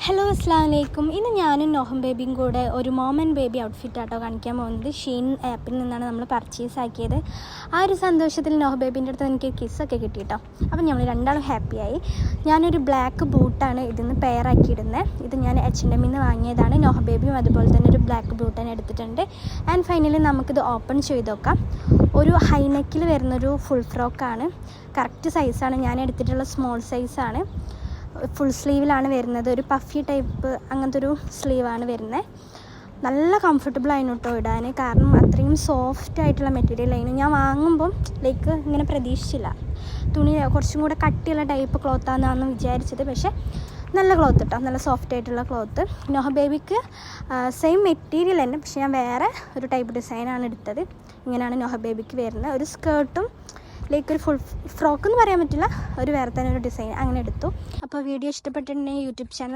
Hello അസ്സലാമു അലൈക്കും. ഇന്ന് ഞാനും നോഹം ബേബിയും കൂടെ ഒരു മോം ആൻഡ് ബേബി ഔട്ട്ഫിറ്റ് ആട്ടോ കാണിക്കാൻ പോകുന്നത്. ഷീൻ ആപ്പിൽ നിന്നാണ് നമ്മൾ പർച്ചേസ് ആക്കിയത്. ആ ഒരു സന്തോഷത്തിൽ നോഹം ബേബീൻ്റെ അടുത്ത് എനിക്ക് കിസ്സൊക്കെ കിട്ടി കേട്ടോ. അപ്പം നമ്മൾ രണ്ടാളും ഹാപ്പിയായി. ഞാനൊരു ബ്ലാക്ക് ബൂട്ടാണ് ഇതിന്ന് പെയറാക്കിയിടുന്നത്. ഇത് ഞാൻ H&M നിന്ന് വാങ്ങിയതാണ്. നോഹം ബേബിയും അതുപോലെ തന്നെ ഒരു ബ്ലാക്ക് ബൂട്ടാണ് എടുത്തിട്ടുണ്ട്. ആൻഡ് ഫൈനലി നമുക്കിത് ഓപ്പൺ ചെയ്ത് നോക്കാം. ഒരു ഹൈനെക്കിൽ വരുന്നൊരു ഫുൾ ഫ്രോക്കാണ്. കറക്റ്റ് സൈസാണ്. ഞാൻ എടുത്തിട്ടുള്ള സ്മോൾ സൈസാണ്. ഫുൾ സ്ലീവിലാണ് വരുന്നത്. ഒരു പഫി ടൈപ്പ് അങ്ങനത്തെ ഒരു സ്ലീവാണ് വരുന്നത്. നല്ല കംഫർട്ടബിൾ ആയിരുന്നു കേട്ടോ ഇടാൻ. കാരണം അത്രയും സോഫ്റ്റ് ആയിട്ടുള്ള മെറ്റീരിയൽ ആയിരുന്നു. ഞാൻ വാങ്ങുമ്പം ഇങ്ങനെ പ്രതീക്ഷിച്ചില്ല. തുണി കുറച്ചും കൂടെ കട്ടിയുള്ള ടൈപ്പ് ക്ലോത്താണെന്നാണ് വിചാരിച്ചത്. പക്ഷേ നല്ല ക്ലോത്ത് കേട്ടോ, നല്ല സോഫ്റ്റ് ആയിട്ടുള്ള ക്ലോത്ത്. നോഹ ബേബിക്ക് സെയിം മെറ്റീരിയൽ തന്നെ, പക്ഷേ ഞാൻ വേറെ ഒരു ടൈപ്പ് ഡിസൈനാണ് എടുത്തത്. ഇങ്ങനെയാണ് നോഹ ബേബിക്ക് വരുന്നത്. ഒരു സ്കേർട്ടും ഒരു ഫുൾ ഫ്രോക്ക് എന്ന് പറയാൻ പറ്റില്ല, ഒരു വേറെ തന്നെ ഒരു ഡിസൈൻ അങ്ങനെ എടുത്തു. അപ്പോൾ വീഡിയോ ഇഷ്ടപ്പെട്ടിട്ടുണ്ടെങ്കിൽ യൂട്യൂബ് ചാനൽ